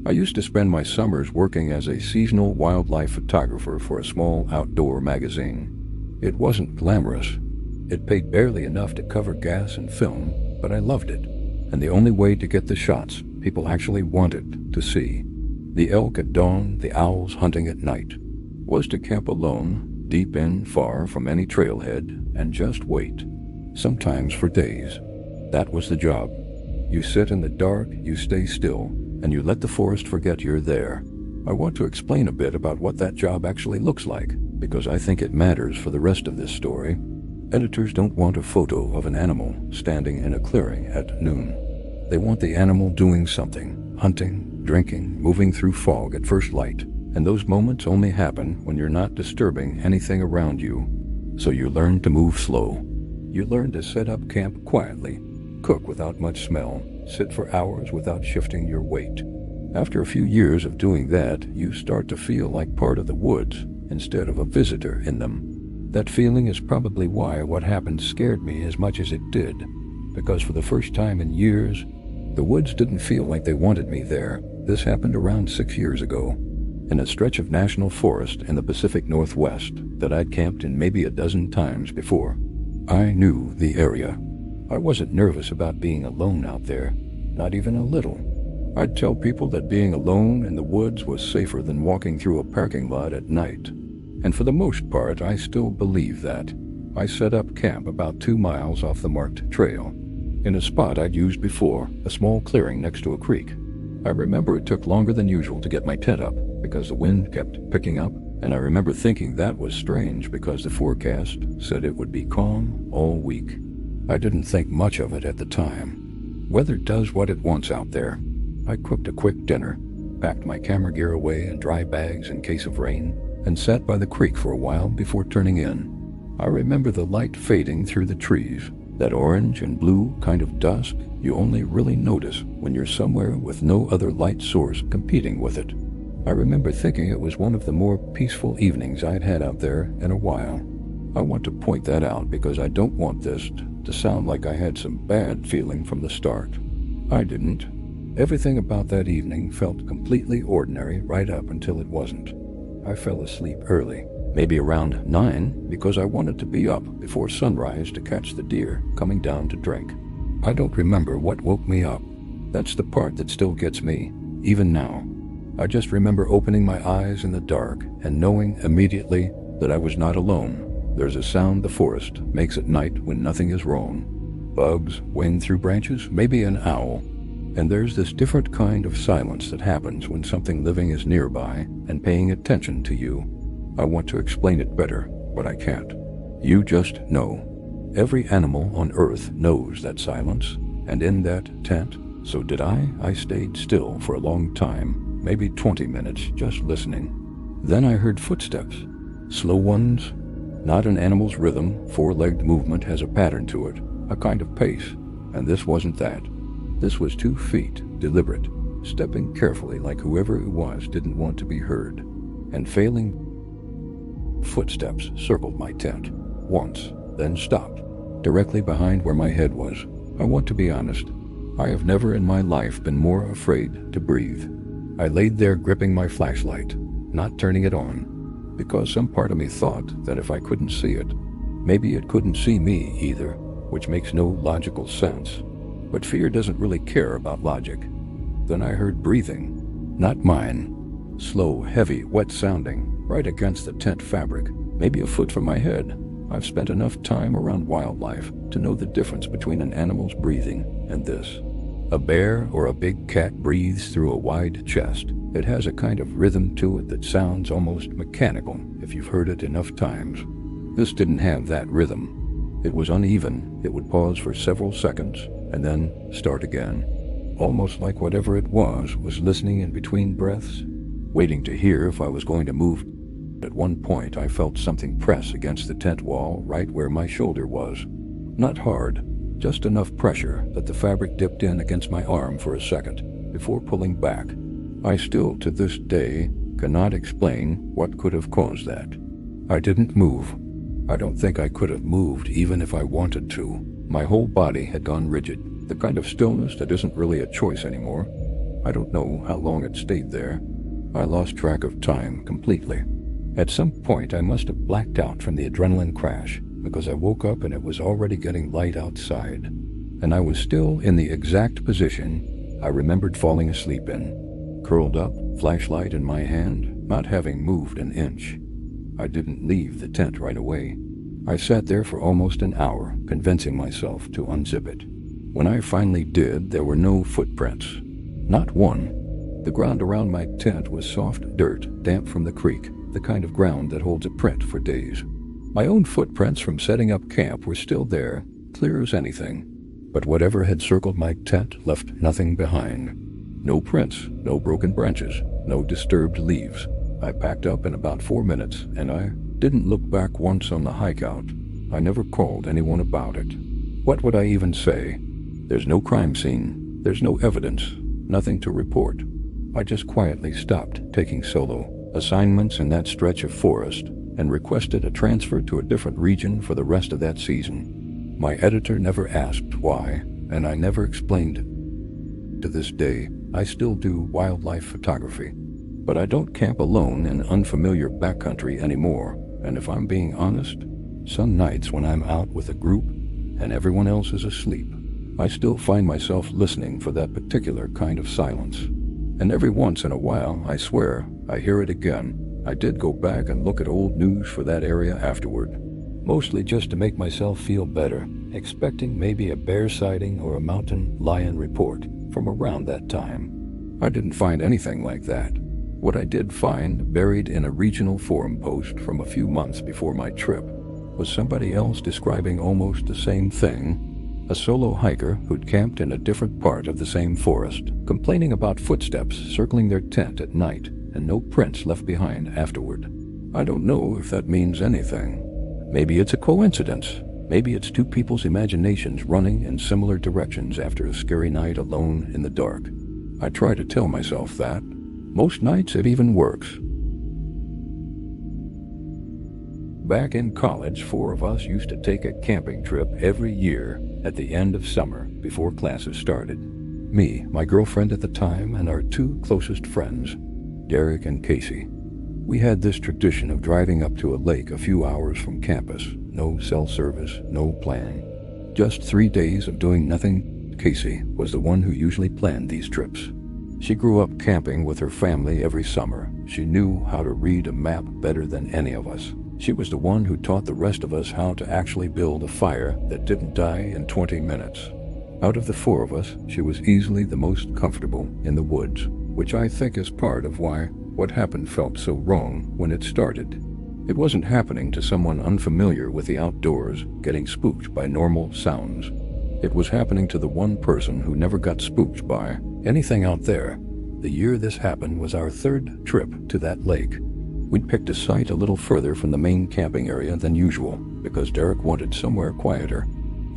I used to spend my summers working as a seasonal wildlife photographer for a small outdoor magazine. It wasn't glamorous. It paid barely enough to cover gas and film, but I loved it. And the only way to get the shots people actually wanted to see, the elk at dawn, the owls hunting at night, was to camp alone, deep in, far from any trailhead, and just wait, sometimes for days. That was the job. You sit in the dark, you stay still, and you let the forest forget you're there. I want to explain a bit about what that job actually looks like, because I think it matters for the rest of this story. Editors don't want a photo of an animal standing in a clearing at noon. They want the animal doing something, hunting, drinking, moving through fog at first light, and those moments only happen when you're not disturbing anything around you. So you learn to move slow. You learn to set up camp quietly, cook without much smell, sit for hours without shifting your weight. After a few years of doing that, you start to feel like part of the woods instead of a visitor in them. That feeling is probably why what happened scared me as much as it did, because for the first time in years, the woods didn't feel like they wanted me there. This happened around 6 years ago, in a stretch of national forest in the Pacific Northwest that I'd camped in maybe a dozen times before. I knew the area. I wasn't nervous about being alone out there, not even a little. I'd tell people that being alone in the woods was safer than walking through a parking lot at night. And for the most part, I still believe that. I set up camp about 2 miles off the marked trail, in a spot I'd used before, a small clearing next to a creek. I remember it took longer than usual to get my tent up because the wind kept picking up, and I remember thinking that was strange because the forecast said it would be calm all week. I didn't think much of it at the time. Weather does what it wants out there. I cooked a quick dinner, packed my camera gear away in dry bags in case of rain, and sat by the creek for a while before turning in. I remember the light fading through the trees, that orange and blue kind of dusk you only really notice when you're somewhere with no other light source competing with it. I remember thinking it was one of the more peaceful evenings I'd had out there in a while. I want to point that out because I don't want this to sound like I had some bad feeling from the start. I didn't. Everything about that evening felt completely ordinary right up until it wasn't. I fell asleep early, maybe around 9, because I wanted to be up before sunrise to catch the deer coming down to drink. I don't remember what woke me up. That's the part that still gets me, even now. I just remember opening my eyes in the dark and knowing immediately that I was not alone. There's a sound the forest makes at night when nothing is wrong. Bugs wing through branches, maybe an owl. And there's this different kind of silence that happens when something living is nearby and paying attention to you. I want to explain it better, but I can't. You just know. Every animal on Earth knows that silence, and in that tent, so did I. I stayed still for a long time, maybe 20 minutes, just listening. Then I heard footsteps, slow ones. Not an animal's rhythm, 4-legged movement has a pattern to it, a kind of pace, and this wasn't that. This was 2 feet, deliberate, stepping carefully like whoever it was didn't want to be heard, and failing footsteps circled my tent, once, then stopped, directly behind where my head was. I want to be honest, I have never in my life been more afraid to breathe. I laid there gripping my flashlight, not turning it on, because some part of me thought that if I couldn't see it, maybe it couldn't see me either, which makes no logical sense. But fear doesn't really care about logic. Then I heard breathing, not mine, slow, heavy, wet-sounding, right against the tent fabric, maybe a foot from my head. I've spent enough time around wildlife to know the difference between an animal's breathing and this. A bear or a big cat breathes through a wide chest. It has a kind of rhythm to it that sounds almost mechanical if you've heard it enough times. This didn't have that rhythm. It was uneven. It would pause for several seconds and then start again, almost like whatever it was listening in between breaths, waiting to hear if I was going to move. At one point, I felt something press against the tent wall right where my shoulder was. Not hard, just enough pressure that the fabric dipped in against my arm for a second before pulling back. I still, to this day, cannot explain what could have caused that. I didn't move. I don't think I could have moved even if I wanted to. My whole body had gone rigid, the kind of stillness that isn't really a choice anymore. I don't know how long it stayed there. I lost track of time completely. At some point, I must have blacked out from the adrenaline crash because I woke up and it was already getting light outside, and I was still in the exact position I remembered falling asleep in, curled up, flashlight in my hand, not having moved an inch. I didn't leave the tent right away. I sat there for almost an hour, convincing myself to unzip it. When I finally did, there were no footprints. Not one. The ground around my tent was soft dirt, damp from the creek, the kind of ground that holds a print for days. My own footprints from setting up camp were still there, clear as anything. But whatever had circled my tent left nothing behind. No prints, no broken branches, no disturbed leaves. I packed up in about 4 minutes, and I didn't look back once on the hike out. I never called anyone about it. What would I even say? There's no crime scene. There's no evidence. Nothing to report. I just quietly stopped taking solo assignments in that stretch of forest and requested a transfer to a different region for the rest of that season. My editor never asked why, and I never explained it. To this day, I still do wildlife photography, but I don't camp alone in unfamiliar backcountry anymore, and if I'm being honest, some nights when I'm out with a group and everyone else is asleep, I still find myself listening for that particular kind of silence. And every once in a while, I swear, I hear it again. I did go back and look at old news for that area afterward, mostly just to make myself feel better, expecting maybe a bear sighting or a mountain lion report from around that time. I didn't find anything like that. What I did find, buried in a regional forum post from a few months before my trip, was somebody else describing almost the same thing. A solo hiker who'd camped in a different part of the same forest, complaining about footsteps circling their tent at night and no prints left behind afterward. I don't know if that means anything. Maybe it's a coincidence. Maybe it's two people's imaginations running in similar directions after a scary night alone in the dark. I try to tell myself that. Most nights it even works. Back in college, 4 of us used to take a camping trip every year at the end of summer before classes started. Me, my girlfriend at the time, and our 2 closest friends, Derek and Casey. We had this tradition of driving up to a lake a few hours from campus. No cell service, no plan. Just 3 days of doing nothing. Casey was the one who usually planned these trips. She grew up camping with her family every summer. She knew how to read a map better than any of us. She was the one who taught the rest of us how to actually build a fire that didn't die in 20 minutes. Out of the 4 of us, she was easily the most comfortable in the woods, which I think is part of why what happened felt so wrong when it started. It wasn't happening to someone unfamiliar with the outdoors, getting spooked by normal sounds. It was happening to the one person who never got spooked by anything out there. The year this happened was our 3rd trip to that lake. We'd picked a site a little further from the main camping area than usual because Derek wanted somewhere quieter.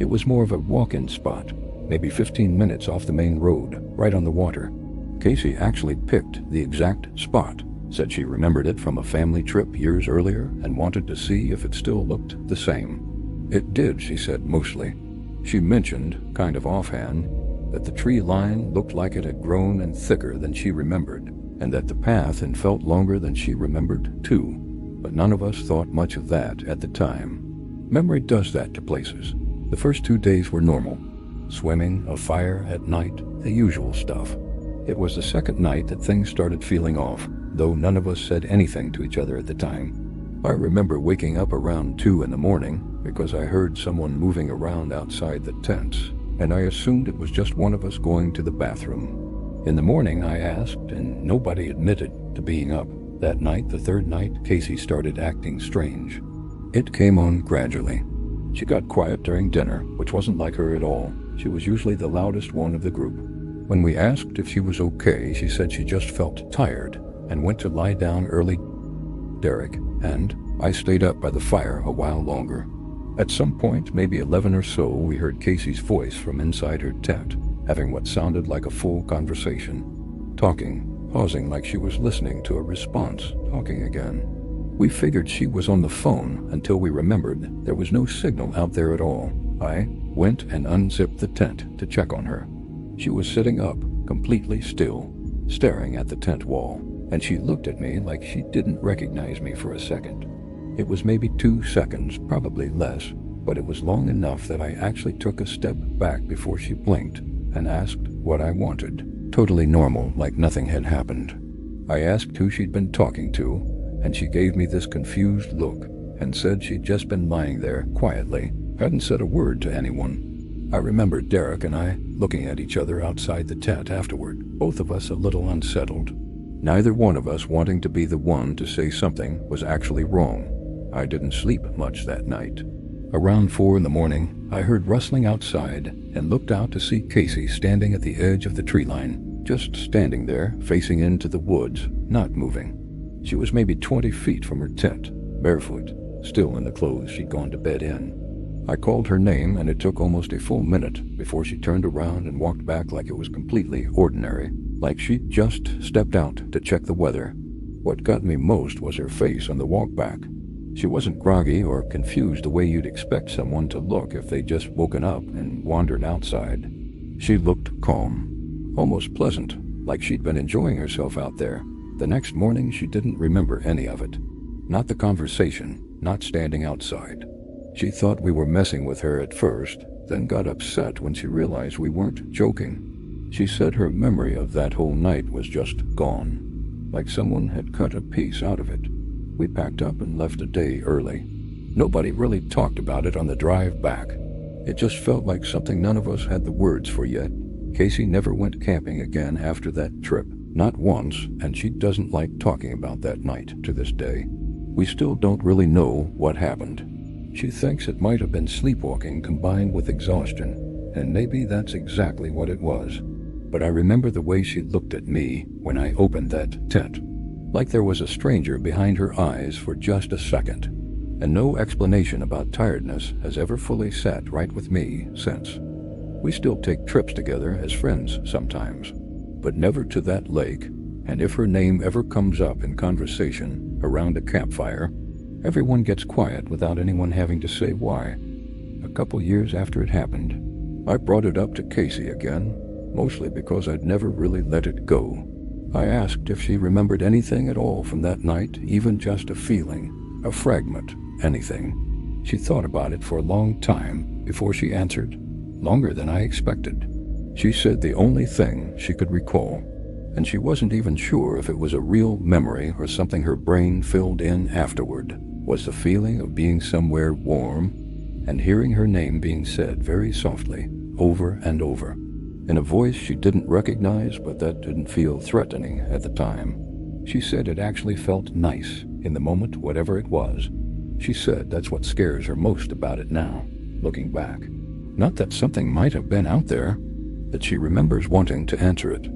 It was more of a walk-in spot, maybe 15 minutes off the main road, right on the water. Casey actually picked the exact spot, said she remembered it from a family trip years earlier and wanted to see if it still looked the same. It did, she said mostly. She mentioned, kind of offhand, that the tree line looked like it had grown and thicker than she remembered, and that the path had felt longer than she remembered too, but none of us thought much of that at the time. Memory does that to places. The first 2 days were normal. Swimming, a fire at night, the usual stuff. It was the second night that things started feeling off, though none of us said anything to each other at the time. I remember waking up around 2 in the morning because I heard someone moving around outside the tents, and I assumed it was just one of us going to the bathroom. In the morning I asked, and nobody admitted to being up. That night, the 3rd night, Casey started acting strange. It came on gradually. She got quiet during dinner, which wasn't like her at all. She was usually the loudest one of the group. When we asked if she was okay, she said she just felt tired and went to lie down early. Derek and I stayed up by the fire a while longer. At some point, maybe 11 or so, we heard Casey's voice from inside her tent, having what sounded like a full conversation. Talking, pausing like she was listening to a response, talking again. We figured she was on the phone until we remembered there was no signal out there at all. I went and unzipped the tent to check on her. She was sitting up, completely still, staring at the tent wall, and she looked at me like she didn't recognize me for a second. It was maybe 2 seconds, probably less, but it was long enough that I actually took a step back before she blinked and asked what I wanted. Totally normal, like nothing had happened. I asked who she'd been talking to, and she gave me this confused look and said she'd just been lying there quietly, hadn't said a word to anyone. I remember Derek and I looking at each other outside the tent afterward, both of us a little unsettled. Neither one of us wanting to be the one to say something was actually wrong. I didn't sleep much that night. Around 4 a.m, I heard rustling outside and looked out to see Casey standing at the edge of the tree line, just standing there, facing into the woods, not moving. She was maybe 20 feet from her tent, barefoot, still in the clothes she'd gone to bed in. I called her name, and it took almost a full minute before she turned around and walked back like it was completely ordinary, like she'd just stepped out to check the weather. What got me most was her face on the walk back. She wasn't groggy or confused the way you'd expect someone to look if they'd just woken up and wandered outside. She looked calm, almost pleasant, like she'd been enjoying herself out there. The next morning, she didn't remember any of it. Not the conversation, not standing outside. She thought we were messing with her at first, then got upset when she realized we weren't joking. She said her memory of that whole night was just gone, like someone had cut a piece out of it. We packed up and left a day early. Nobody really talked about it on the drive back. It just felt like something none of us had the words for yet. Casey never went camping again after that trip, not once, and she doesn't like talking about that night to this day. We still don't really know what happened. She thinks it might have been sleepwalking combined with exhaustion, and maybe that's exactly what it was. But I remember the way she looked at me when I opened that tent, like there was a stranger behind her eyes for just a second, and no explanation about tiredness has ever fully sat right with me since. We still take trips together as friends sometimes, but never to that lake, and if her name ever comes up in conversation around a campfire, everyone gets quiet without anyone having to say why. A couple years after it happened, I brought it up to Casey again, mostly because I'd never really let it go. I asked if she remembered anything at all from that night, even just a feeling, a fragment, anything. She thought about it for a long time before she answered, longer than I expected. She said the only thing she could recall, and she wasn't even sure if it was a real memory or something her brain filled in afterward, was the feeling of being somewhere warm and hearing her name being said very softly, over and over, in a voice she didn't recognize, but that didn't feel threatening at the time. She said it actually felt nice in the moment, whatever it was. She said that's what scares her most about it now, looking back. Not that something might have been out there, that she remembers wanting to answer it.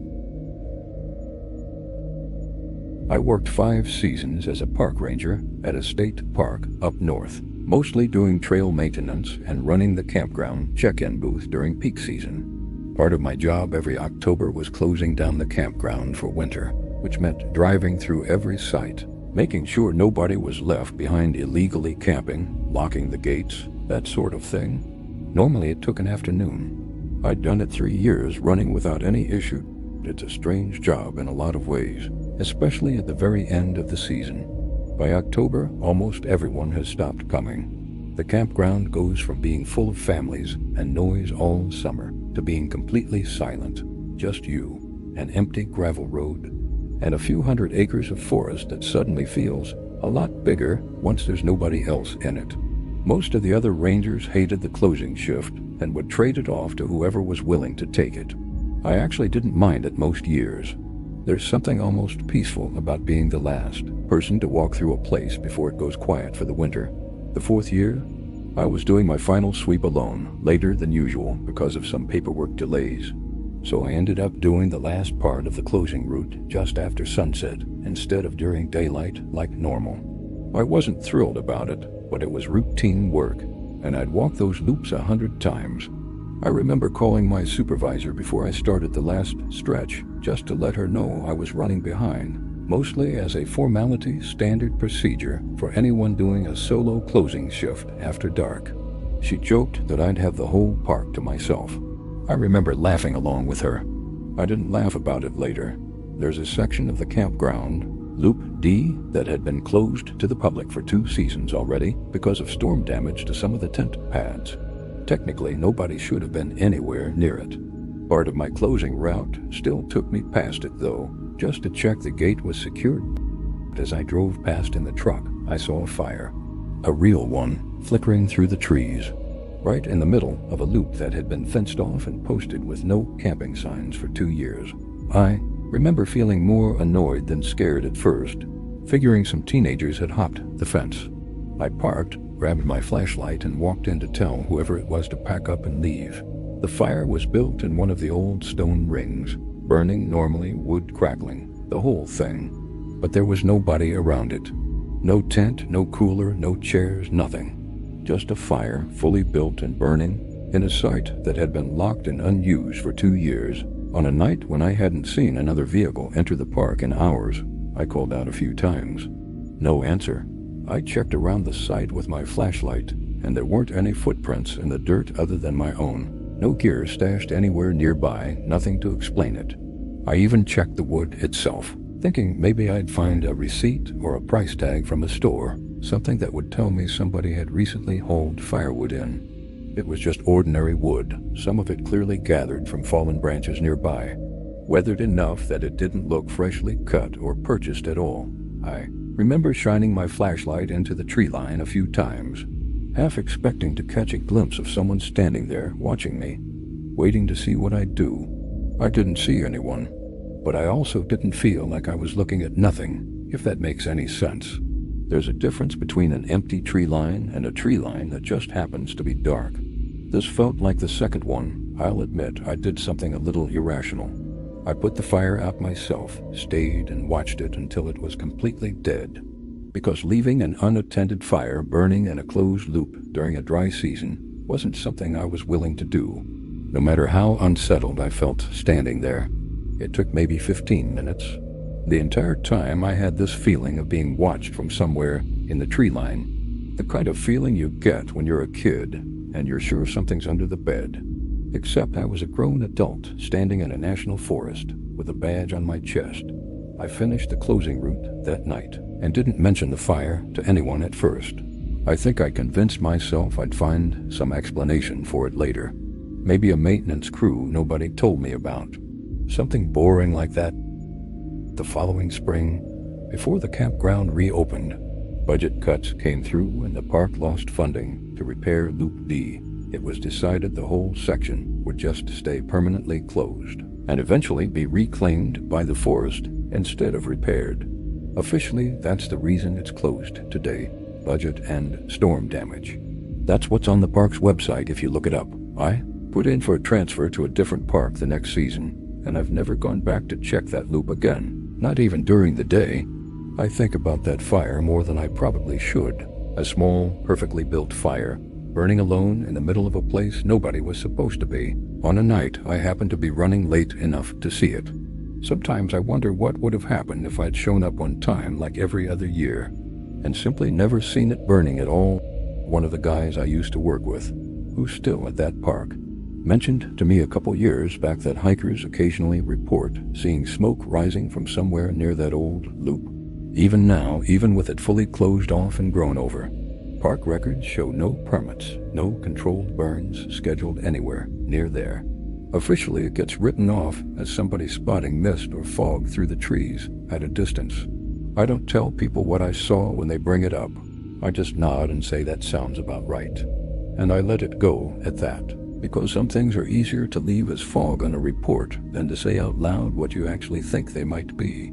I worked 5 seasons as a park ranger at a state park up north, mostly doing trail maintenance and running the campground check-in booth during peak season. Part of my job every October was closing down the campground for winter, which meant driving through every site, making sure nobody was left behind illegally camping, locking the gates, that sort of thing. Normally it took an afternoon. I'd done it 3 years running without any issue. It's a strange job in a lot of ways, especially at the very end of the season. By October, almost everyone has stopped coming. The campground goes from being full of families and noise all summer to being completely silent, just you, an empty gravel road, and a few hundred acres of forest that suddenly feels a lot bigger once there's nobody else in it. Most of the other rangers hated the closing shift and would trade it off to whoever was willing to take it. I actually didn't mind it most years. There's something almost peaceful about being the last person to walk through a place before it goes quiet for the winter. The 4th year, I was doing my final sweep alone, later than usual because of some paperwork delays. So I ended up doing the last part of the closing route just after sunset instead of during daylight like normal. I wasn't thrilled about it, but it was routine work, and I'd walked those loops 100 times. I remember calling my supervisor before I started the last stretch just to let her know I was running behind, mostly as a formality standard procedure for anyone doing a solo closing shift after dark. She joked that I'd have the whole park to myself. I remember laughing along with her. I didn't laugh about it later. There's a section of the campground, Loop D, that had been closed to the public for 2 seasons already because of storm damage to some of the tent pads. Technically, nobody should have been anywhere near it. Part of my closing route still took me past it, though, just to check the gate was secured. As I drove past in the truck, I saw a fire. A real one, flickering through the trees, right in the middle of a loop that had been fenced off and posted with no camping signs for 2 years. I remember feeling more annoyed than scared at first, figuring some teenagers had hopped the fence. I parked, grabbed my flashlight, and walked in to tell whoever it was to pack up and leave. The fire was built in one of the old stone rings, burning normally, wood crackling, the whole thing. But there was nobody around it. No tent, no cooler, no chairs, nothing. Just a fire, fully built and burning, in a site that had been locked and unused for 2 years. On a night when I hadn't seen another vehicle enter the park in hours, I called out a few times. No answer. I checked around the site with my flashlight, and there weren't any footprints in the dirt other than my own. No gear stashed anywhere nearby, nothing to explain it. I even checked the wood itself, thinking maybe I'd find a receipt or a price tag from a store, something that would tell me somebody had recently hauled firewood in. It was just ordinary wood, some of it clearly gathered from fallen branches nearby, weathered enough that it didn't look freshly cut or purchased at all. I remember shining my flashlight into the tree line a few times, half expecting to catch a glimpse of someone standing there watching me, waiting to see what I'd do. I didn't see anyone, but I also didn't feel like I was looking at nothing, if that makes any sense. There's a difference between an empty tree line and a tree line that just happens to be dark. This felt like the second one. I'll admit I did something a little irrational. I put the fire out myself, stayed and watched it until it was completely dead. Because leaving an unattended fire burning in a closed loop during a dry season wasn't something I was willing to do, no matter how unsettled I felt standing there. It took maybe 15 minutes. The entire time I had this feeling of being watched from somewhere in the tree line. The kind of feeling you get when you're a kid and you're sure something's under the bed. Except I was a grown adult standing in a national forest with a badge on my chest. I finished the closing route that night and didn't mention the fire to anyone at first. I think I convinced myself I'd find some explanation for it later. Maybe a maintenance crew nobody told me about. Something boring like that. The following spring, before the campground reopened, budget cuts came through and the park lost funding to repair Loop D. It was decided the whole section would just stay permanently closed and eventually be reclaimed by the forest instead of repaired. Officially, that's the reason it's closed today: budget and storm damage. That's what's on the park's website if you look it up. I put in for a transfer to a different park the next season, and I've never gone back to check that loop again, not even during the day. I think about that fire more than I probably should. A small, perfectly built fire, burning alone in the middle of a place nobody was supposed to be, on a night I happened to be running late enough to see it. Sometimes I wonder what would have happened if I'd shown up on time like every other year, and simply never seen it burning at all. One of the guys I used to work with, who's still at that park, mentioned to me a couple years back that hikers occasionally report seeing smoke rising from somewhere near that old loop. Even now, even with it fully closed off and grown over, park records show no permits, no controlled burns scheduled anywhere near there. Officially, it gets written off as somebody spotting mist or fog through the trees at a distance. I don't tell people what I saw when they bring it up. I just nod and say that sounds about right. And I let it go at that, because some things are easier to leave as fog on a report than to say out loud what you actually think they might be.